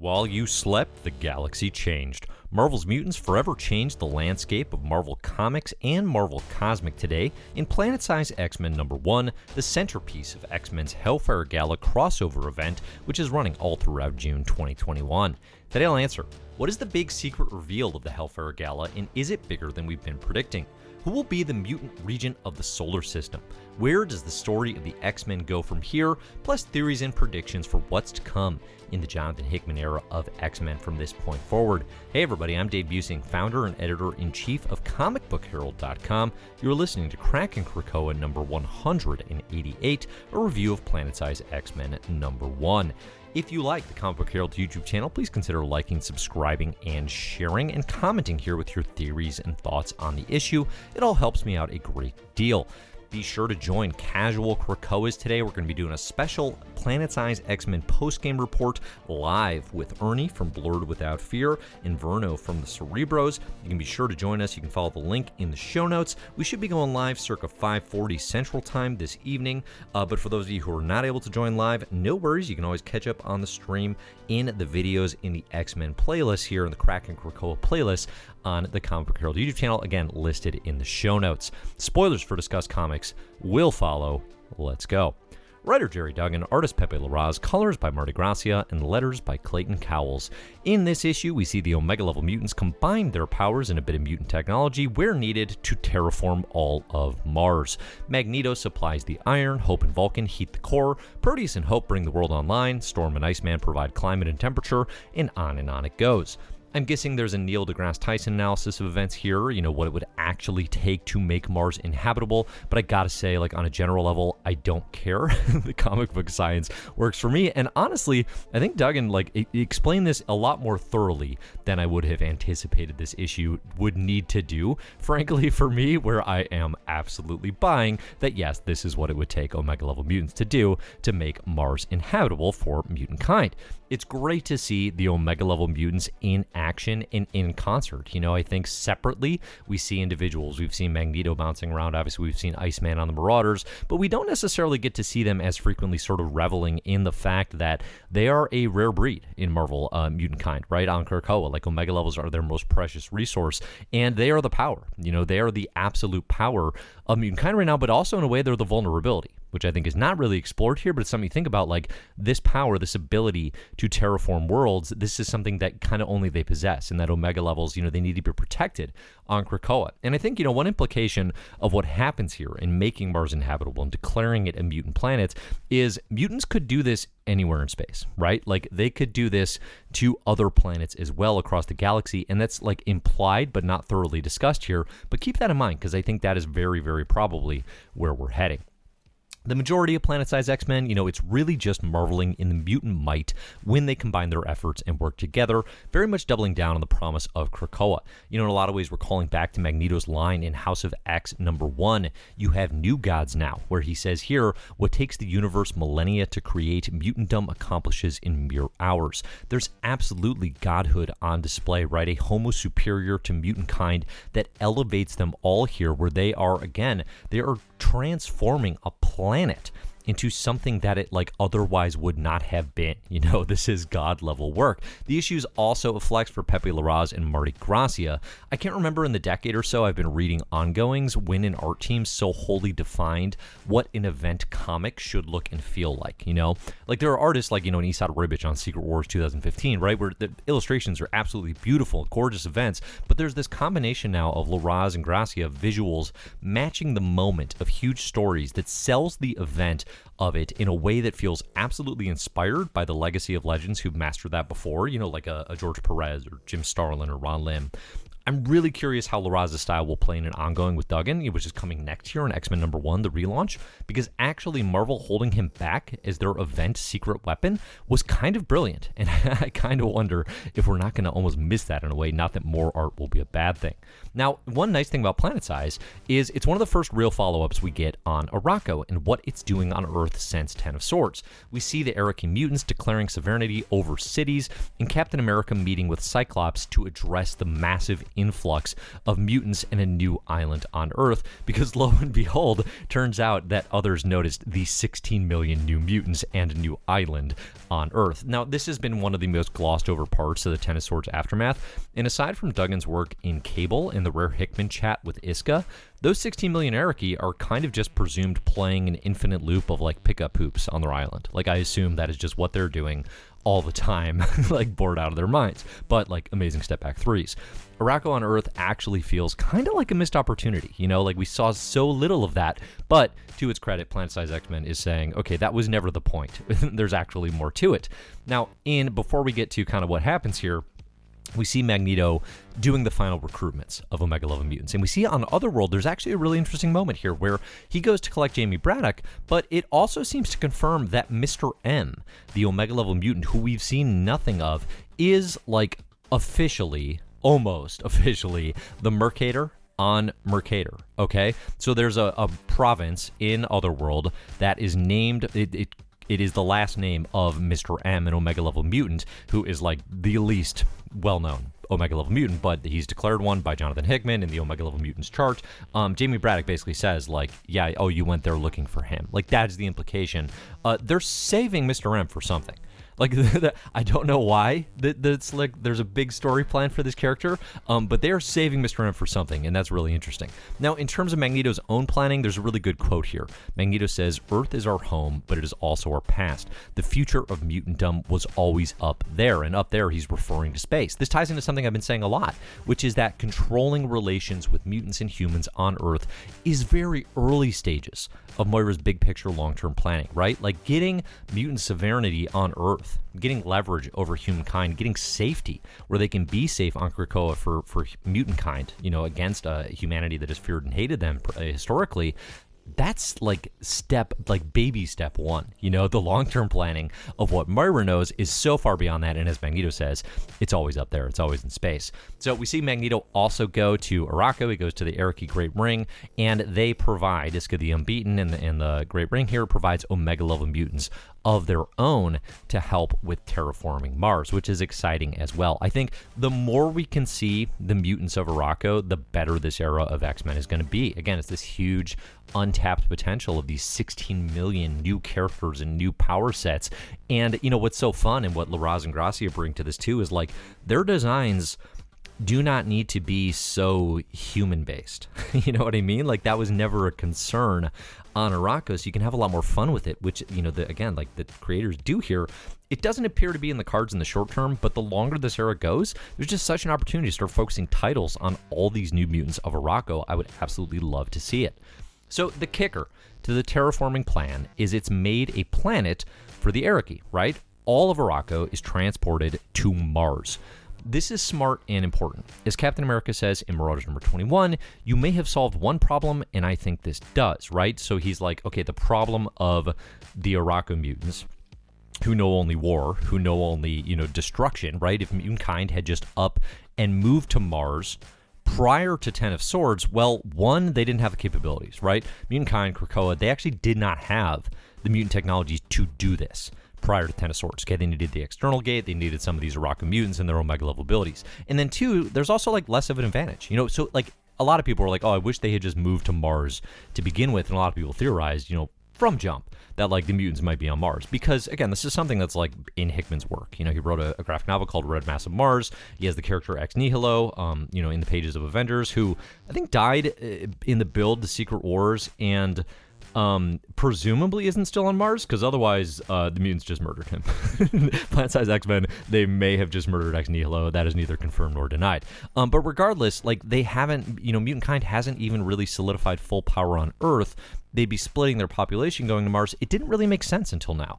While you slept, the galaxy changed. Marvel's Mutants forever changed the landscape of Marvel Comics and Marvel Cosmic today in Planet-Size X-Men #1, the centerpiece of X-Men's Hellfire Gala crossover event, which is running all throughout June 2021. Today I'll answer, what is the big secret reveal of the Hellfire Gala, and is it bigger than we've been predicting? Who will be the mutant regent of the solar system? Where does the story of the X-Men go from here? Plus theories and predictions for what's to come in the Jonathan Hickman era of X-Men from this point forward. Hey everybody, I'm Dave Busing, founder and editor-in-chief of comicbookherald.com. You're listening to Krakin Krakoa number 188, a review of Planet-Size X-Men #1. If you like the Comic Book Herald YouTube channel, please consider liking, subscribing, and sharing, and commenting here with your theories and thoughts on the issue. It all helps me out a great deal. Be sure to join Casual Krakoas today. We're going to be doing a special Planet-Size X-Men post-game report live with Ernie from Blurred Without Fear and Verno from the Cerebros. You can be sure to join us. You can follow the link in the show notes. We should be going live circa 5:40 Central Time this evening. But for those of you who are not able to join live, no worries. You can always catch up on the stream in the videos in the X-Men playlist here in the Krakin Krakoa playlist on the Comic Book Herald YouTube channel, again, listed in the show notes. Spoilers for Discuss Comics will follow. Let's go. Writer Gerry Duggan, artist Pepe Larraz, colors by Marte, Gracia, and letters by Clayton, Cowles. In this issue, we see the Omega-level mutants combine their powers in a bit of mutant technology where needed to terraform all of Mars. Magneto supplies the iron, Hope and Vulcan heat the core, Proteus and Hope bring the world online, Storm and Iceman provide climate and temperature, and on it goes. I'm guessing there's a Neil deGrasse Tyson analysis of events here, what it would actually take to make Mars inhabitable, but I gotta say, on a general level, I don't care. The comic book science works for me, and honestly, I think Duggan, explained this a lot more thoroughly than I would have anticipated this issue would need to do, frankly, for me, where I am absolutely buying that, yes, this is what it would take Omega-level mutants to do to make Mars inhabitable for mutant kind. It's great to see the Omega-level mutants in action and in concert. I think separately, we see individuals. We've seen Magneto bouncing around. Obviously, we've seen Iceman on the Marauders, but we don't necessarily get to see them as frequently sort of reveling in the fact that they are a rare breed in Marvel mutant kind, right? On Krakoa, Omega levels are their most precious resource, and they are the power. They are the absolute power of mutant kind right now, but also in a way, they're the vulnerability, which I think is not really explored here, but it's something you think about, this power, this ability to terraform worlds. This is something that kind of only they possess, and that Omega levels, they need to be protected on Krakoa. And I think, one implication of what happens here in making Mars inhabitable and declaring it a mutant planet is mutants could do this anywhere in space, right? They could do this to other planets as well across the galaxy, and that's implied but not thoroughly discussed here. But keep that in mind, because I think that is very, very probably where we're heading. The majority of Planet-Size X-Men, it's really just marveling in the mutant might when they combine their efforts and work together, very much doubling down on the promise of Krakoa. In a lot of ways, we're calling back to Magneto's line in House of X #1, you have new gods now, where he says here, what takes the universe millennia to create, mutantdom accomplishes in mere hours. There's absolutely godhood on display, right? A homo superior to mutant kind that elevates them all here, where they are, again, they are transforming a planet into something that it otherwise would not have been. This is god level work. The issue's also a flex for Pepe Larraz and Marte Gracia. I can't remember in the decade or so I've been reading ongoings when an art team so wholly defined what an event comic should look and feel like. There are artists an Esad Ribic on Secret Wars 2015, right, where the illustrations are absolutely beautiful, gorgeous events, but there's this combination now of Larraz and Gracia visuals matching the moment of huge stories that sells the event of it in a way that feels absolutely inspired by the legacy of legends who've mastered that before, like a George Perez or Jim Starlin or Ron Lim. I'm really curious how Larraz's style will play in an ongoing with Duggan, which is coming next year in X-Men #1, the relaunch, because actually Marvel holding him back as their event secret weapon was kind of brilliant, and I kind of wonder if we're not going to almost miss that in a way, not that more art will be a bad thing. Now, one nice thing about Planet-Size is it's one of the first real follow-ups we get on Araki and what it's doing on Earth since Ten of Swords. We see the Araki mutants declaring sovereignty over cities, and Captain America meeting with Cyclops to address the massive influx of mutants and a new island on Earth, because lo and behold, turns out that others noticed the 16 million new mutants and a new island on Earth. Now, this has been one of the most glossed over parts of the Ten of Swords aftermath, and aside from Duggan's work in Cable and the rare Hickman chat with Iska, those 16 million Araki are kind of just presumed playing an infinite loop of like pickup hoops on their island. Like, I assume that is just what they're doing all the time, like bored out of their minds, but like amazing step back threes. Arako on Earth actually feels kind of like a missed opportunity, you know, like we saw so little of that, but to its credit, Planet-Size X-Men is saying, okay, that was never the point. There's actually more to it. Now, before we get to kind of what happens here, we see Magneto doing the final recruitments of Omega-level mutants. And we see on Otherworld, there's actually a really interesting moment here where he goes to collect Jamie Braddock, but it also seems to confirm that Mr. M, the Omega-level mutant who we've seen nothing of, is like almost officially, the Mercator on Mercator, okay? So there's a province in Otherworld that is named... It is the last name of Mr. M, an Omega-level mutant, who is like the least well-known Omega-level mutant, but he's declared one by Jonathan Hickman in the Omega-level mutants chart. Jamie Braddock basically says, like, yeah, oh, you went there looking for him. Like, that's the implication. They're saving Mr. M for something. Like, I don't know why. That's like there's a big story plan for this character, but they are saving Mr. M for something, and that's really interesting. Now, in terms of Magneto's own planning, there's a really good quote here. Magneto says, "Earth is our home, but it is also our past. The future of mutantdom was always up there," and up there he's referring to space. This ties into something I've been saying a lot, which is that controlling relations with mutants and humans on Earth is very early stages of Moira's big picture long-term planning, right? Like getting mutant sovereignty on Earth, getting leverage over humankind, getting safety where they can be safe on Krakoa for mutant kind, you know, against humanity that has feared and hated them historically. That's like baby step one. You know, the long-term planning of what Moira knows is so far beyond that, and as Magneto says, it's always up there, it's always in space. So we see Magneto also go to Arako, he goes to the Araki Great Ring, and they provide, Iska the Unbeaten and the Great Ring here provides Omega-level mutants of their own to help with terraforming Mars, which is exciting as well. I think the more we can see the mutants of Arako, the better this era of X-Men is going to be. Again, it's this huge untapped potential of these 16 million new characters and new power sets. And, you know, what's so fun and what Larraz and Gracia bring to this too is like their designs do not need to be so human-based. You know what I mean? Like that was never a concern on Arako, so you can have a lot more fun with it, which, you know, again, like the creators do here. It doesn't appear to be in the cards in the short term, but the longer this era goes, there's just such an opportunity to start focusing titles on all these new mutants of Arako. I would absolutely love to see it. So the kicker to the terraforming plan is it's made a planet for the Araki, right? All of Arako is transported to Mars. This is smart and important. As Captain America says in Marauders number 21, you may have solved one problem, and I think this does, right? So he's like, okay, the problem of the Arako mutants, who know only war, who know only, you know, destruction, right? If mutant kind had just up and moved to Mars prior to Ten of Swords, well, one, they didn't have the capabilities, right? Mutant kind, Krakoa, they actually did not have the mutant technologies to do this prior to Ten of Swords. Okay, they needed the external gate, they needed some of these Arako mutants and their Omega level abilities. And then two, there's also like less of an advantage, you know, so like a lot of people were like, oh, I wish they had just moved to Mars to begin with, and a lot of people theorized, you know, from jump, that like the mutants might be on Mars, because again, this is something that's like in Hickman's work. You know, he wrote a graphic novel called Red Mass of Mars. He has the character Ex Nihilo, you know, in the pages of Avengers, who I think died in the build, The Secret Wars, and presumably isn't still on Mars, because otherwise the mutants just murdered him. Planet-Size X-Men, they may have just murdered Ex Nihilo. That is neither confirmed nor denied. But regardless, like they haven't, you know, mutant kind hasn't even really solidified full power on Earth. They'd be splitting their population going to Mars. It didn't really make sense until now.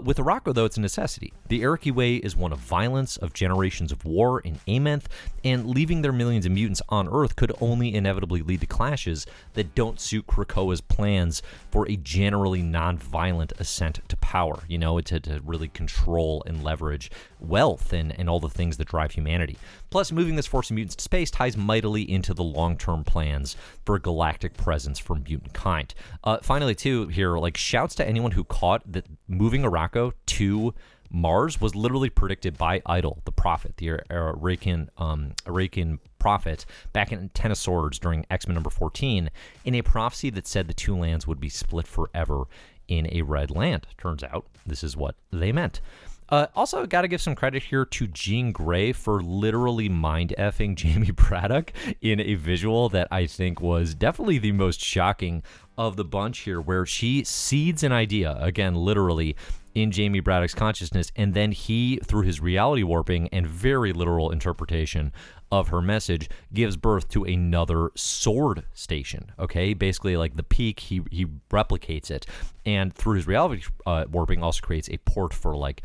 With Arako, though, it's a necessity. The Araki way is one of violence, of generations of war and Amenth, and leaving their millions of mutants on Earth could only inevitably lead to clashes that don't suit Krakoa's plans for a generally non-violent ascent to power, you know, to really control and leverage wealth and all the things that drive humanity. Plus, moving this force of mutants to space ties mightily into the long-term plans for a galactic presence for mutant kind. Finally, too, here, like, shouts to anyone who caught that moving Arako to Mars was literally predicted by Idol, the prophet, the Arakan prophet, back in Ten of Swords during X-Men number 14, in a prophecy that said the two lands would be split forever in a red land. Turns out this is what they meant. Also, got to give some credit here to Jean Grey for literally mind-effing Jamie Braddock in a visual that I think was definitely the most shocking of the bunch here, where she seeds an idea, again, literally, in Jamie Braddock's consciousness, and then he, through his reality warping and very literal interpretation of her message, gives birth to another sword station, okay? Basically, like the peak, he replicates it, and through his reality warping also creates a port for, like,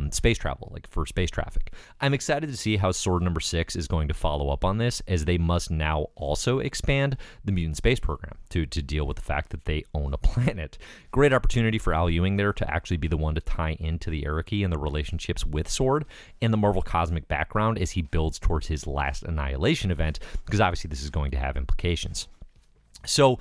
space travel, like for space traffic. I'm excited to see how sword number 6 is going to follow up on this, as they must now also expand the mutant space program to deal with the fact that they own a planet. Great opportunity for Al Ewing there to actually be the one to tie into the Araki and the relationships with Sword and the Marvel cosmic background as he builds towards his last Annihilation event, because obviously this is going to have implications. So,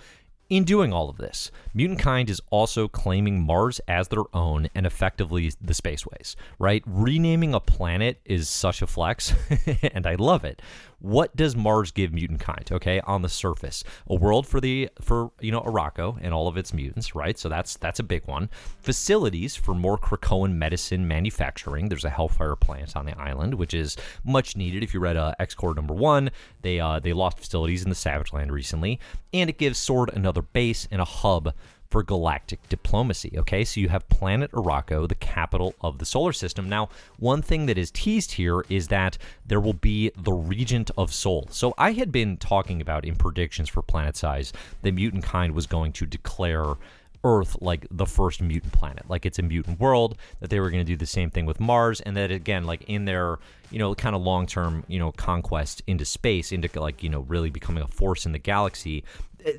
in doing all of this, mutant kind is also claiming Mars as their own and effectively the spaceways, right? Renaming a planet is such a flex, and I love it. What does Mars give mutant kind? Okay, on the surface, a world for Arakko and all of its mutants, right? So that's a big one. Facilities for more Krakoan medicine manufacturing. There's a Hellfire plant on the island, which is much needed. If you read X-Core number 1, they lost facilities in the Savage Land recently, and it gives Sword another base and a hub for galactic diplomacy, okay? So you have planet Arakko, the capital of the solar system. Now, one thing that is teased here is that there will be the Regent of Sol. So I had been talking about in predictions for Planet Size that mutant kind was going to declare Earth like the first mutant planet, like it's a mutant world, that they were going to do the same thing with Mars, and that again, like in their, kind of long-term, conquest into space, into like, really becoming a force in the galaxy,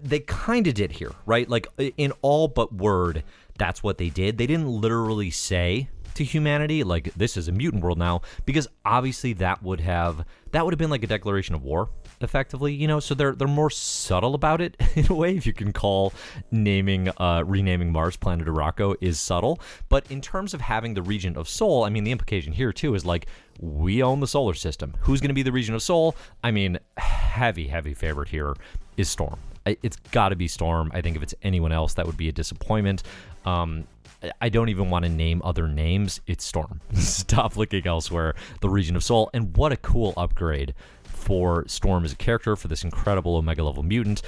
they kind of did here, right? Like in all but word, that's what they did. They didn't literally say to humanity, like, this is a mutant world now, because obviously that would have been like a declaration of war, effectively, so they're more subtle about it in a way, if you can call renaming Mars planet Arakko is subtle. But in terms of having the Regent of Sol, I mean, the implication here too is like, we own the solar system. Who's going to be the Regent of Sol? I mean, heavy favorite here is Storm. It's got to be Storm. I think if it's anyone else, that would be a disappointment. I don't even want to name other names. It's Storm. Stop looking elsewhere. The Regent of Sol. And what a cool upgrade for Storm as a character, for this incredible Omega level mutant,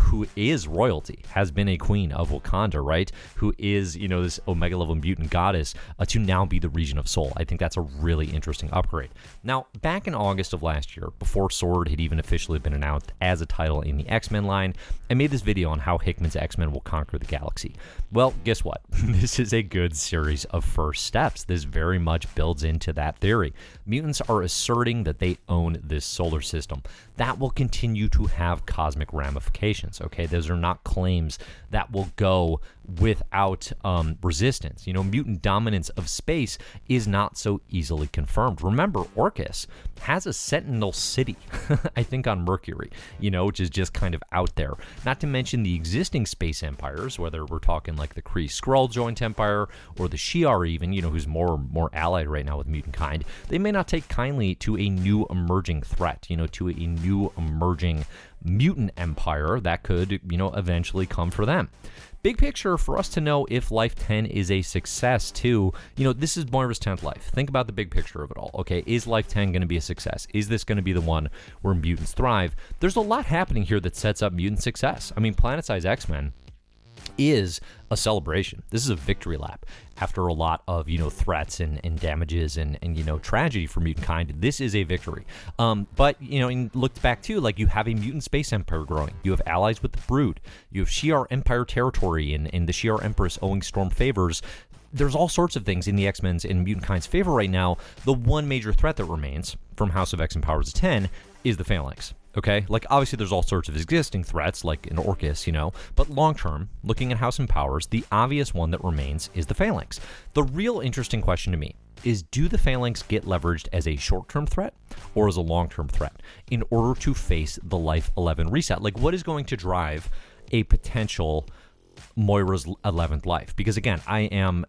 who is royalty, has been a queen of Wakanda, right? Who is, this Omega level mutant goddess, to now be the Regent of Sol. I think that's a really interesting upgrade. Now, back in August of last year, before Sword had even officially been announced as a title in the X-Men line, I made this video on how Hickman's X-Men will conquer the galaxy. Well, guess what? This is a good series of first steps. This very much builds into that theory. Mutants are asserting that they own this solar system. That will continue to have cosmic ramifications, okay? Those are not claims that will go without resistance. Mutant dominance of space is not so easily confirmed. Remember, Orcus has a sentinel city, I think on Mercury, which is just kind of out there. Not to mention the existing space empires, whether we're talking like the Kree-Skrull joint empire or the Shi'ar even, who's more allied right now with mutant kind. They may not take kindly to a new emerging threat, to a new emerging mutant empire that could, eventually come for them. Big picture for us to know if Life 10 is a success too. This is Moira's 10th life. Think about the big picture of it all. Okay, is Life 10 going to be a success? Is this going to be the one where mutants thrive? There's a lot happening here that sets up mutant success. I mean, Planet-Size X-Men is a celebration. This is a victory lap after a lot of, threats and damages and tragedy for mutant kind. This is a victory. But, and looked back too, like you have a mutant space empire growing. You have allies with the Brood. You have Shi'ar Empire territory and the Shi'ar Empress owing Storm favors. There's all sorts of things in the X-Men's and mutant kind's favor right now. The one major threat that remains from House of X and Powers of 10 is the Phalanx. Okay, like obviously there's all sorts of existing threats like an Orcus, but long term, looking at House and Powers, the obvious one that remains is the Phalanx. The real interesting question to me is, do the Phalanx get leveraged as a short-term threat or as a long-term threat in order to face the Life 11 reset? Like, what is going to drive a potential Moira's 11th life? Because again, I am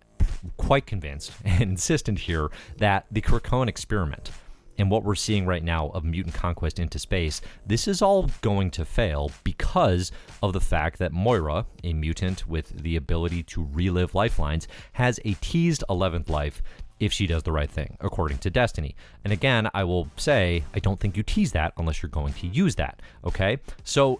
quite convinced and insistent here that the Krakoan experiment and what we're seeing right now of mutant conquest into space, this is all going to fail because of the fact that Moira, a mutant with the ability to relive lifelines, has a teased 11th life if she does the right thing, according to Destiny. And again, I will say, I don't think you tease that unless you're going to use that, okay? So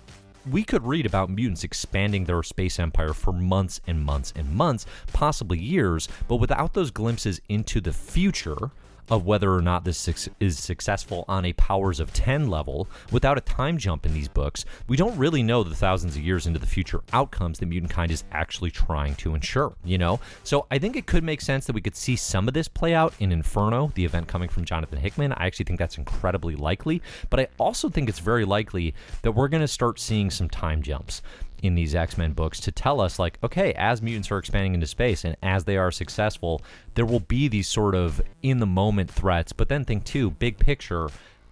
we could read about mutants expanding their space empire for months and months and months, possibly years, but without those glimpses into the future of whether or not this is successful on a powers of 10 level, without a time jump in these books, we don't really know the thousands of years into the future outcomes that mutant kind is actually trying to ensure, you know? So I think it could make sense that we could see some of this play out in Inferno, the event coming from Jonathan Hickman. I actually think that's incredibly likely, but I also think it's very likely that we're going to start seeing some time jumps in these X-Men books to tell us, like, okay, as mutants are expanding into space and as they are successful, there will be these sort of in-the-moment threats, but then think, too, big picture,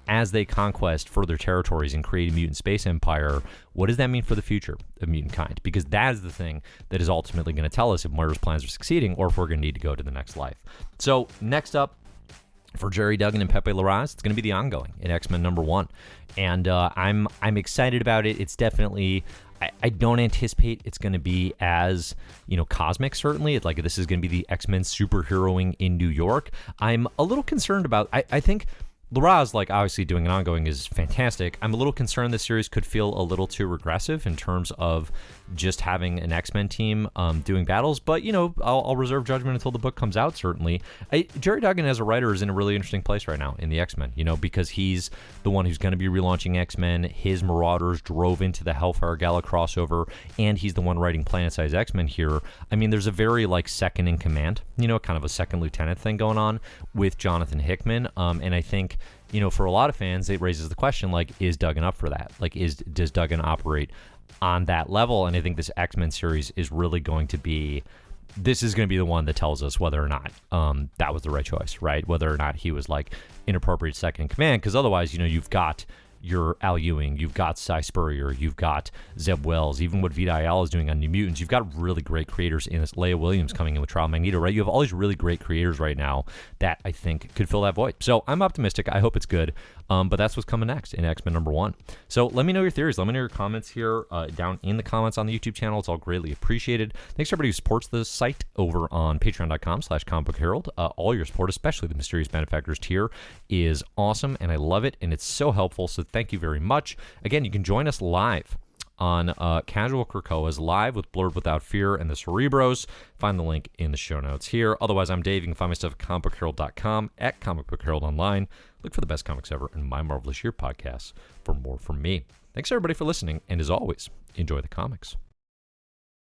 as they conquest further territories and create a mutant space empire, what does that mean for the future of mutant kind? Because that is the thing that is ultimately going to tell us if Moira's plans are succeeding or if we're going to need to go to the next life. So, next up, for Gerry, Duggan, and Pepe Larraz, it's going to be the ongoing in X-Men #1. And I'm excited about it. It's definitely... I don't anticipate it's going to be as, cosmic, certainly. It's like this is going to be the X-Men superheroing in New York. I'm a little concerned about... I think Larraz, obviously doing an ongoing is fantastic. I'm a little concerned this series could feel a little too regressive in terms of just having an X-Men team doing battles, but, I'll reserve judgment until the book comes out, certainly. Gerry Duggan as a writer is in a really interesting place right now in the X-Men, because he's the one who's going to be relaunching X-Men. His Marauders drove into the Hellfire Gala crossover, and he's the one writing Planet-Size X-Men here. I mean, there's a very, second in command, kind of a second lieutenant thing going on with Jonathan Hickman, and I think, for a lot of fans, it raises the question, is Duggan up for that? Does Duggan operate on that level? And I think this X-Men series is really going to be... This is going to be the one that tells us whether or not that was the right choice, right? Whether or not he was, inappropriate second in command. Because otherwise, you've got your Al Ewing, you've got Cy Spurrier, you've got Zeb Wells, even what Vita Ayala is doing on New Mutants. You've got really great creators in this. Leia Williams coming in with Trial Magneto, right? You have all these really great creators right now that I think could fill that void. So I'm optimistic. I hope it's good. But that's what's coming next in X-Men #1. So let me know your theories. Let me know your comments here down in the comments on the YouTube channel. It's all greatly appreciated. Thanks to everybody who supports the site over on patreon.com/Comic Book Herald. All your support, especially the Mysterious Benefactors tier, is awesome, and I love it, and it's so helpful. So thank you very much. Again, you can join us live on Casual Krakoa's live with Blurred Without Fear and the Cerebros. Find the link in the show notes here. Otherwise, I'm Dave. You can find my stuff at comicbookherald.com, at Comic Book Herald Online. Look for the best comics ever and My Marvelous Year podcasts for more from me. Thanks, everybody, for listening, and as always, enjoy the comics.